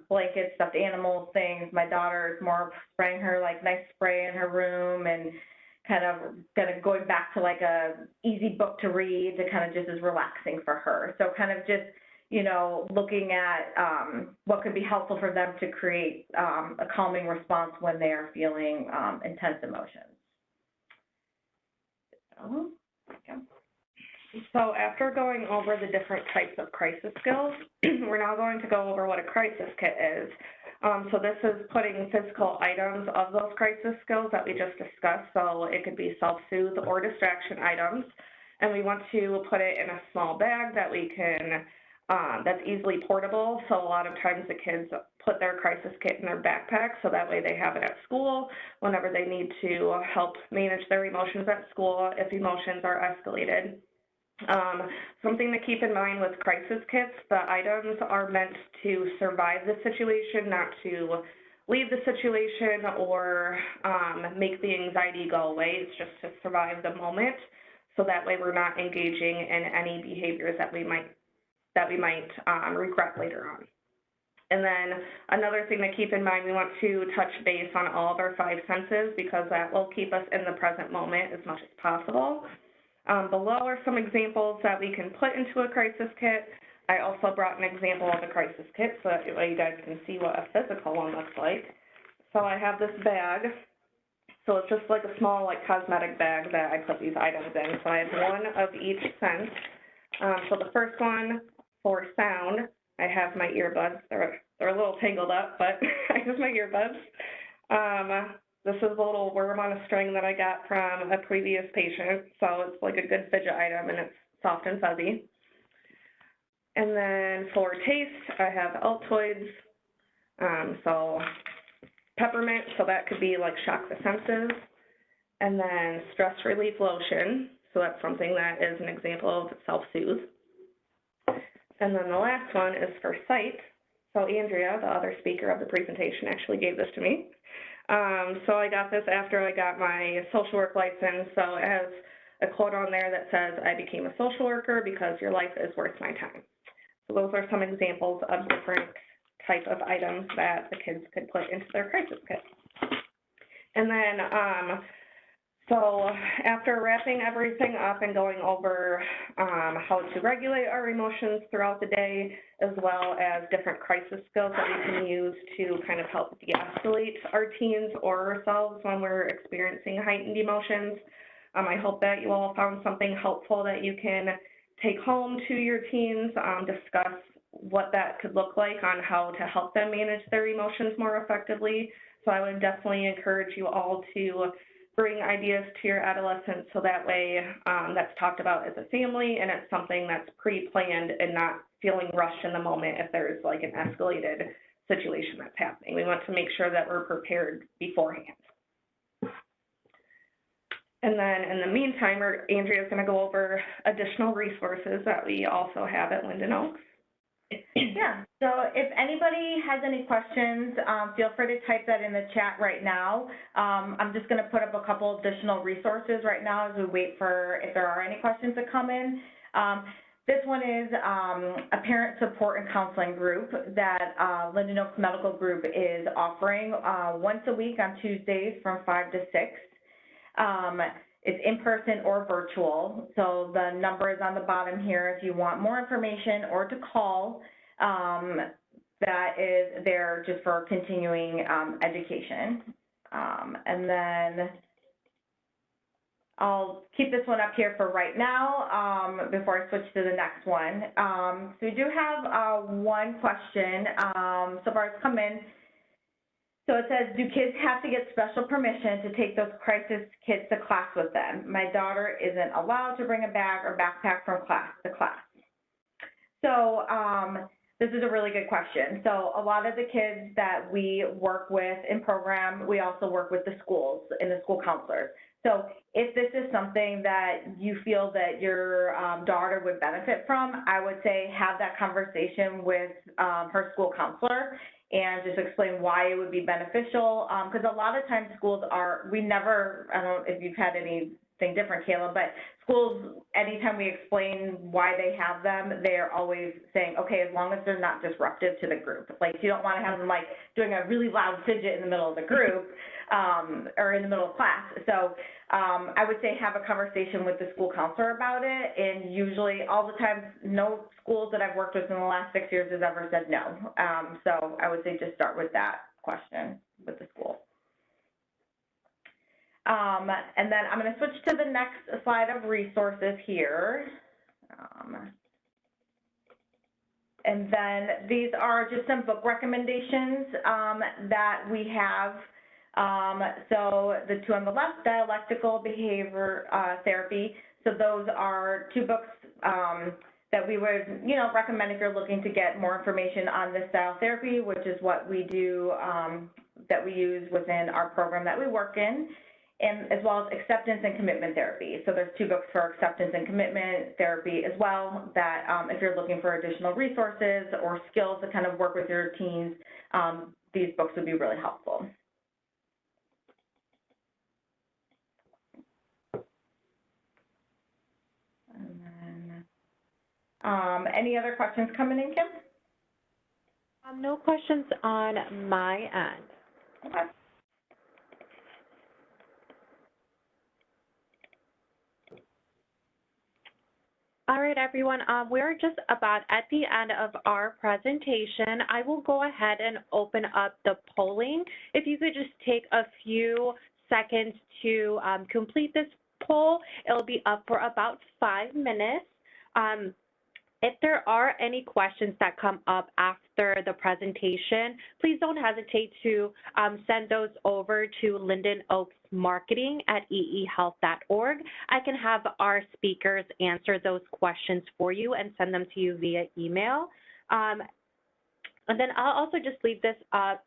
blankets, stuffed animals, things. My daughter is more spraying her like nice spray in her room, and kind of going back to like a easy book to read to kind of just is relaxing for her. So kind of just, you know, looking at what could be helpful for them to create a calming response when they are feeling intense emotions. So after going over the different types of crisis skills, we're now going to go over what a crisis kit is. So this is putting physical items of those crisis skills that we just discussed. So it could be self-soothe or distraction items. And we want to put it in a small bag that we can, that's easily portable. So a lot of times the kids put their crisis kit in their backpack, so that way they have it at school whenever they need to help manage their emotions at school if emotions are escalated. Something to keep in mind with crisis kits, the items are meant to survive the situation, not to leave the situation or make the anxiety go away. It's just to survive the moment, so that way we're not engaging in any behaviors that we might regret later on. And then another thing to keep in mind, we want to touch base on all of our 5 senses, because that will keep us in the present moment as much as possible. Below are some examples that we can put into a crisis kit. I also brought an example of a crisis kit so that way you guys can see what a physical one looks like. So I have this bag. So it's just like a small like cosmetic bag that I put these items in. So I have one of each sense. So the first one for sound, I have my earbuds. They're a little tangled up, but I have my earbuds. This is a little worm on a string that I got from a previous patient, so it's like a good fidget item, and it's soft and fuzzy. And then for taste, I have Altoids, so peppermint, so that could be like shock the senses. And then stress relief lotion, so that's something that is an example of self-soothe. And then the last one is for sight. So Andrea, the other speaker of the presentation, actually gave this to me. So I got this after I got my social work license. So it has a quote on there that says, "I became a social worker because your life is worth my time." So those are some examples of different type of items that the kids could put into their crisis kit. And then, so after wrapping everything up and going over how to regulate our emotions throughout the day, as well as different crisis skills that we can use to kind of help de-escalate our teens or ourselves when we're experiencing heightened emotions, I hope that you all found something helpful that you can take home to your teens, discuss what that could look like on how to help them manage their emotions more effectively. So I would definitely encourage you all to bring ideas to your adolescents, so that way that's talked about as a family, and it's something that's pre-planned and not feeling rushed in the moment if there's like an escalated situation that's happening. We want to make sure that we're prepared beforehand. And then in the meantime, Andrea's going to go over additional resources that we also have at Linden Oaks. Yeah, so if anybody has any questions, feel free to type that in the chat right now. I'm just going to put up a couple additional resources right now as we wait for if there are any questions that come in. This one is a parent support and counseling group that Linden Oaks Medical Group is offering once a week on Tuesdays from 5 to 6. It's in person or virtual, so the number is on the bottom here if you want more information or to call. That is there just for continuing education. And then I'll keep this one up here for right now before I switch to the next one. So we do have one question so far it's come in. So it says, do kids have to get special permission to take those crisis kits to class with them? My daughter isn't allowed to bring a bag or backpack from class to class. So This is a really good question. So a lot of the kids that we work with in program, we also work with the schools and the school counselors. So if this is something that you feel that your daughter would benefit from, I would say have that conversation with her school counselor and just explain why it would be beneficial. Because a lot of times schools are, I don't know if you've had anything different, Kayla, but schools, anytime we explain why they have them, they're always saying, okay, as long as they're not disruptive to the group. Like, you don't want to have them, like, doing a really loud fidget in the middle of the group or in the middle of class. So I would say have a conversation with the school counselor about it, and usually all the time, no schools that I've worked with in the last 6 years has ever said no. So I would say just start with that question with the school. And then I'm going to switch to the next slide of resources here. And then these are just some book recommendations that we have. So the two on the left, Dialectical Behavior Therapy. So those are two books that we would, recommend if you're looking to get more information on this style therapy, which is what we do, that we use within our program that we work in, and as well as Acceptance and Commitment Therapy. So there's two books for Acceptance and Commitment Therapy as well that if you're looking for additional resources or skills to kind of work with your teens, these books would be really helpful. And then, any other questions coming in, Kim? No questions on my end. Okay. All right, everyone, we're just about at the end of our presentation. I will go ahead and open up the polling. If you could just take a few seconds to complete this poll, it'll be up for about 5 minutes. If there are any questions that come up after the presentation, please don't hesitate to send those over to Linden Oaks Marketing at eehealth.org. I can have our speakers answer those questions for you and send them to you via email. And then I'll also just leave this up,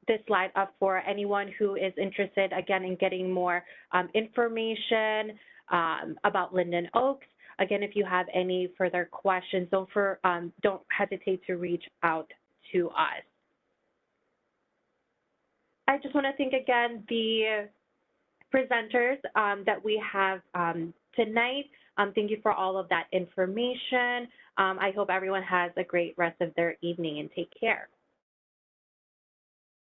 this slide up for anyone who is interested, again, in getting more information about Linden Oaks. Again, if you have any further questions, don't hesitate to reach out to us. I just want to thank again the presenters that we have tonight. Thank you for all of that information. I hope everyone has a great rest of their evening, and take care.